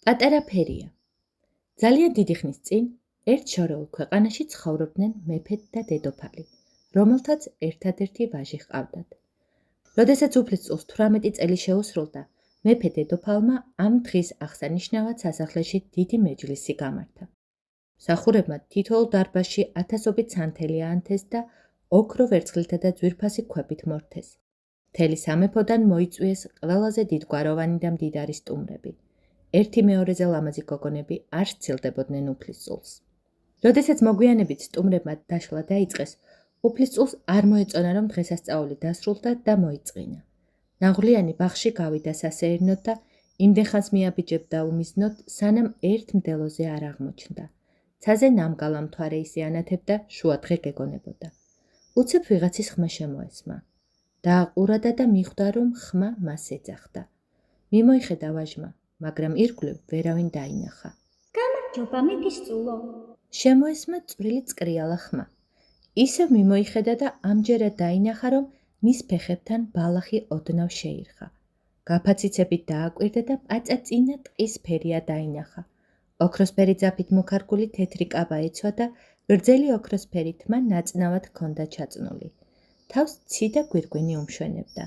პატარა ფერია. ძალიან დიდი ხნის წინ ერთ შორეულ ქვეყანაში ცხოვრობდნენ მეფე და დედოფალი, რომელთაც ერთადერთი ვაჟი ჰყავდათ. როდესაც უფლისწულს 18 წელი შეუსრულდა, მეფე დედოფალმა ამ დღის აღსანიშნავად სასახლეში დიდი მეჯლისი გამართა. მსახურებმა თითოეულ დარბაზში ათასობით სანთელი აანთეს და ოქრო ვერცხლითა და ძვირფასი ქვებით მორთეს. მთელი სამეფოდან მოიწვიეს ყველაზე დიდგვაროვანი და მდიდარი სტუმრები. ერთი მეორეზე ლამაზი გოგონები არ სცილდებოდნენ უფლისწულს. როდესაც მოგვიანებით სტუმრებმა დაშლა დაიწყეს, უფლისწულს არ მოეწონა, რომ დღესასწაული დასრულდა და მოიწყინა. ნაღვლიანი ბაღში გავიდა სასეირნოდ და იმდენხანს მიაბიჯებდა უმიზნოდ, სანამ ერთ მდელოზე არ აღმოჩნდა. ცაზე ნამგალა მთვარე ისეანათებდა, შუადღე გეგონებოდა. უცებ ვიღაცის ხმა შემოესმა. დააყურადა და მიხვდა, რომ ხმა მას ეძახდა. მიმოიხედა ვაჟმა, მაგრამ ირგვლივ ვერავინ დაინახა. გამარჯობა, მეფისწულო. შემოესმა წვრილი წკრიალა ხმა. ისევ მიმოიხედა და ამჯერად დაინახა, რომ მის ფეხებთან ბალახი ოდნავ შეირხა. გაფაციცებით დააკვირდა და პაწაწინა ტყის ფერია დაინახა. ოქროსფერი ძაფით მოქარგული თეთრი კაბა ეცვა და გრძელი ოქროსფერი თმა ნაწნავად ჰქონდა ჩაწნული. თავს ცი და გვირგვინი უმშვენებდა.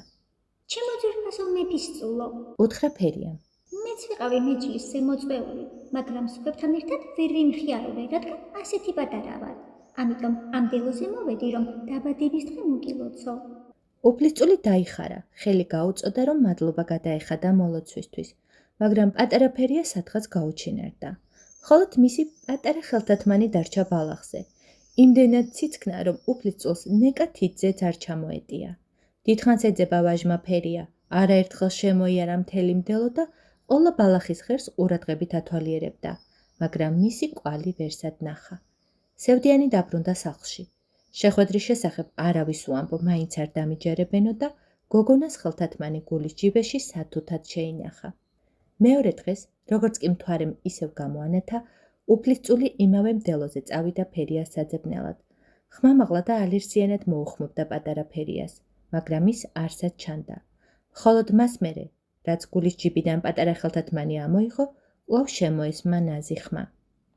ჩემო ძვირფასო მეფისწულო, უთხრა ფერიამ. მეც ვიყავი მეჯლისზე მოწვეული, მაგრამ სხვებთან ერთად ვერ ვიმხიარულე, რადგან ასეთი პატარა ვარ. ამიტომ ამ დელოზე მოვედი, რომ დაბადების დღე მოგილოცო. უფლისწული დაიხარა, ხელი გაუწოდა, რომ მადლობა გადაეხადა მოლოცვისთვის, მაგრამ პატარა ფერია სადღაც გაუჩინარდა. მხოლოდ მისი პატარა ხელთათმანი დარჩა ბალახზე. იმდენად ციცქნა, რომ უფლისწულს ნეკა თითზეც არ ჩამოეტია. დიდხანს ეძება ვაჟმა ფერია, არაერთხელ შემოიარა მთელი მდელო და ყოლა ბალახის ღერს ყურადღებით ათვალიერებდა, მაგრამ მისი კვალი ვერსად ნახა. სევდიანი დაბრუნდა სახლში. შეხვედრის შესახებ არავის უამბო მაინც არ დამიჯერებენო და გოგონას ხელთათმანი გულის ჯიბეში სათუთად შეინახა. მეორე დღეს, როგორც კი მთვარემ ისევ გამოანათა, უფლისწული იმავე მდელოზე წავიდა ფერიას საძებნელად. ხმამაღლა და ალირსიანად მოუხმობდა პატარა ფერიას, მაგრამ ის არსად ჩანდა. მხოლოდ მას მერე, რაც გულის ჯიბიდან პატარა ხელთათმანი ამოიღო, კვლავ შემოესმა ნაზი ხმა.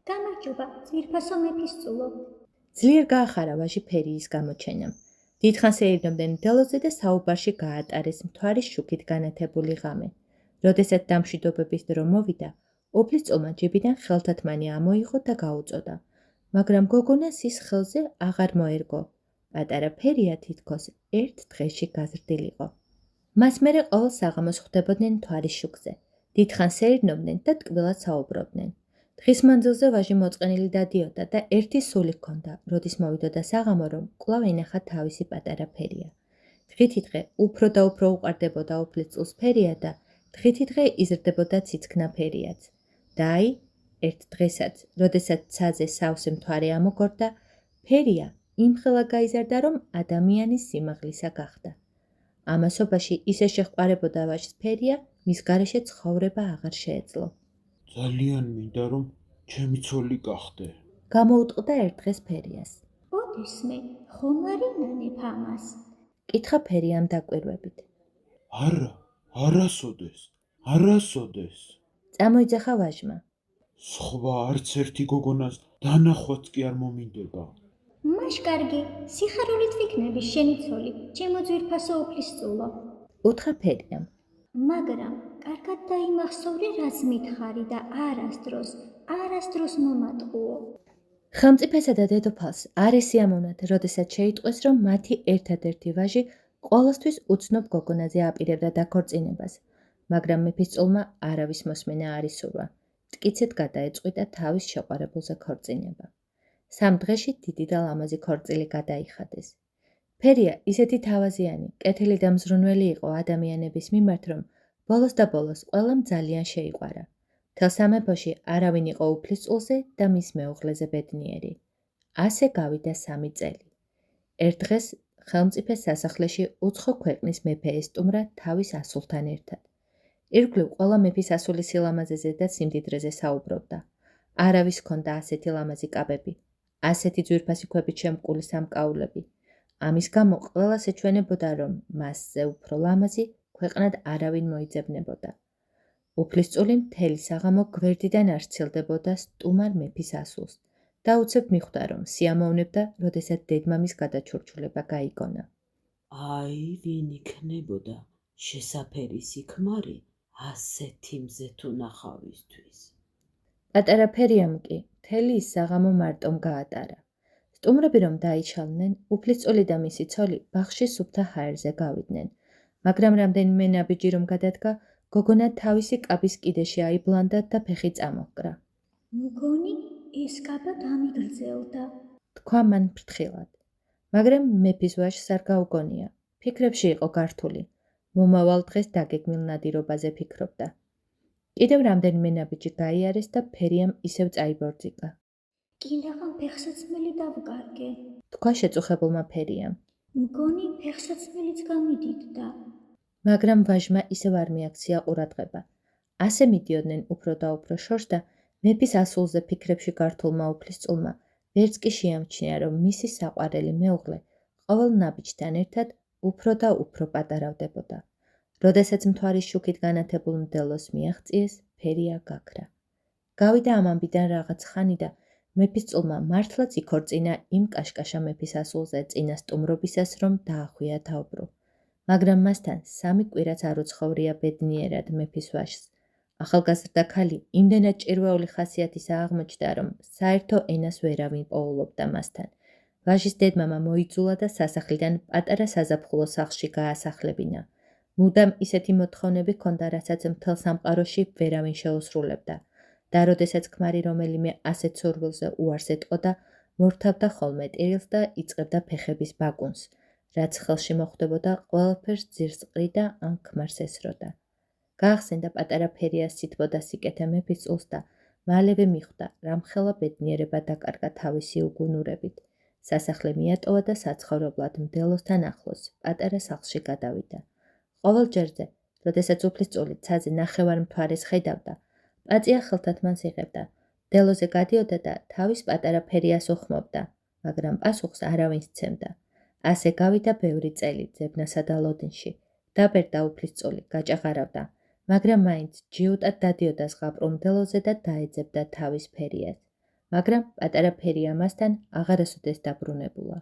გამარჯობა, ძვირფასო მეფისწულო. ძლიერ გაახარა ვაჟი ფერიის გამოჩენამ. დიდხანს ეირნებდნენ მდელოზე და საუბარში გაატარეს მთვარის შუქით განათებული ღამე. როდესაც დამშვიდობების დრო მოვიდა, უფლისწულმა ჯიბიდან ხელთათმანი ამოიღო და გაუწოდა, მაგრამ გოგონას ის ხელზე აღარ მოერგო. პატარა ფერია თითქოს ერთ დღეში გაზრდილიყო. მას მერე ყოველ საღამოს ხვდებოდნენ მთვარის შუქზე. დიდხანს ეირნობდნენ და ტკბილად საუბრობდნენ. დღის მანძილზე ვაჟი მოწყენილი დადიოდა და ერთი სული ჰქონდა, როდის მოვიდოდა საღამო, რომ კვლავ ენახა თავისი პატარა ფერია. დღითი დღე უფრო და უფრო უყვარდებოდა უფლისწულს ფერია და დღითი დღე იზრდებოდა ციცქნა ფერიაც. და აი, ერთ დღესაც, როდესაც ცაზე სავსე მთვარე ამოგორდა, ფერია იმხელა გაიზარდა, რომ ადამიანის სიმაღლისა გახდა. ამასობაში ისე შეჰყარებოდა ვაჟს ფერია, მის გარეშე ცხოვრება აღარ შეეძლო. ძალიან მინდა, რომ ჩემი ცოლი გახდე. გამოუტყდა ერთ დღეს ფერიას. ოდესმე, ხომ არ ინანებ ამას? კითხა ფერიამ დაკვირვებით. არა, არასოდეს. წამოიძახა ვაჟმა. სხვა არც ერთი გოგონას დანახვაც კი არ მომინდება. მაშ კარგი, სიხარულით ვიქნები შენი ცოლი, ჩემო ძვირფასო უფლისწულო. უთხრა ფერიამ. მაგრამ კარგად დაიმახსოვრე, რაც მითხარი და არასდროს მომატყუო. ხელმწიფესა და დედოფალს არ ესიამოვნათ, როდესაც შეიტყვეს, რომ მათი ერთადერთი ვაჟი ყოველთვის უცნობ გოგონაზე აპირებდა დაქორწინებას, მაგრამ მეფისწულმა არავის მოსმენა არ ისურვა. მტკიცედ გადაეწყვიტა თავის შეყვარებულზე ქორწინება. სამ დღეში დიდი და ლამაზი ქორწილი გადაიხადეს. ფერია ისეთი თავაზიანი, კეთილი და მზრუნველი იყო ადამიანების მიმართ, რომ ბოლოს და ბოლოს ყველამ ძალიან შეიყვარა. მთელ სამეფოში არავინ იყო უფლისწულზე და მის მეუღლეზე ბედნიერი. ასე გავიდა 3 წელი. ერთ დღეს ხელმწიფეს სასახლეში უცხო ქვეყნის მეფე ესტუმრა თავის ასულთან ერთად. ირგვლივ ყველა მეფის ასული სილამაზეზე და სიმდიდრეზე საუბრობდა. არავის ჰქონდა ასეთი ლამაზი კაბები, ასეთი ძვირფასი ქვებით შემკული სამკაულები. ამის გამო ყველას ეჩვენებოდა, რომ მასზე უფრო ლამაზი ქვეყნად არავინ მოიძებნებოდა. უფლისწული მთელი საღამო გვერდიდან არ სცილდებოდა სტუმარ მეფის ასულს და უცებ მიხვდა, რომ სიამოვნებდა, როდესაც დედმამის გადაჩურჩულება გაიგონა. აი, ვინ იქნებოდა შესაფერი სიქმარი ასეთი მზეთუ ნახავისთვის. პატარა ფერიამ კი მთელი ის საღამო მარტომ გაატარა. სტუმრები რომ დაიჩალნენ, უფლისწული და მისი ცოლი ბაღში სუფთა ჰაერზე გავიდნენ, მაგრამ რამდენიმე ნაბიჯი რომ გადადგა, გოგონა თავისი კაბის კიდეში აიბლანდა და ფეხი წამოჰკრა. მგონი ეს კაბა დამიგრძელდა. თქვა მან ფრთხილად. მაგრამ მეფის ვაჟს არ გაუგონია. ფიქრებში იყო გართული. მომავალ დღეს დაგეგმილ ნადირობაზე ფიქრობდა. კიდევ რამდენიმე ნაბიჯი გაიარეს და ფერიამ ისევ წაიბორძიკა. კილაღამ ფეხსაცმელი დავკარგე. თქვა შეწუხებულმა ფერიამ. მგონი ფეხსაცმელიც გამიდიდდა. მაგრამ ვაჟმა ისევ არ მიაქცია ყურადღება. ასე მიდიოდნენ უფრო და უფრო შორს და მეფის ასულზე ფიქრებში გართულმა უფლისწულმა ვერც კი შეამჩნია, რომ მისი საყვარელი მეუღლე ყოველ ნაბიჯთან ერთად უფრო და უფრო პატარავდებოდა. როდესაც მთვარის შუქით განათებულ მდელოს მიაღწიეს, ფერია გაქრა. გავიდა ამ ამბიდან რაღაც ხანი და მეფისწულმა მართლაც იქორწინა იმ კაშკაშა მეფის ასულზე წინა სტუმრობისას, რომ დაახვია თავბრუ. მაგრამ მასთან 3 კვირაც არ უცხოვრია ბედნიერად მეფის ვაჟს. ახალგაზრდა ქალი იმდენად ჭირვეული ხასიათის აღმოჩნდა, რომ საერთო ენას ვერავინ პოულობდა მასთან. ვაჟის დედმამა მოიძულა და სასახლიდან პატარა საზაფხულო სახლში გაასახლებინა. მუდამ ისეთი მოთხოვნები ჰქონდა, რასაც მთელ სამყაროში ვერავინ შეუსრულებდა და როდესაც ქმარი რომელიმე ასეთ სურვილზე უარს ეტყოდა, მორთავდა ხოლმე ტირილს და იწყებდა ფეხების ბაკუნს, რაც ხელში მოხვდებოდა ყველაფერს ძირს ყრიდა ან ქმარს ესროდა. გაახსენდა პატარა ფერიას სითბოდა სიკეთე მეფისწულს და მალევე მიხვდა, რამხელა ბედნიერება დაკარგა თავისი უგუნურებით. სასახლე მიატოვა და საცხოვრებლად მდელოსთან ახლოს პატარა სახლში გადავიდა. ყოველ ჯერზე, როდესაც უფლისწული ცაზე ნახევარ მთვარეს ხედავდა, პაწია ხელთათ მას იღებდა, მდელოზე გადიოდა და თავის პატარა ფერიას უხმობდა, მაგრამ პასუხს არავინ სცემდა. ასე გავიდა ბევრი წელი ძებნასა და ლოდინში. დაბერდა უფლისწული, გაჭაღარავდა, მაგრამ მაინც ჯიუტად დადიოდა ზღაპრულ მდელოზე და დაეძებდა თავის ფერიას. მაგრამ პატარა ფერია მასთან აღარასოდეს დაბრუნებულა.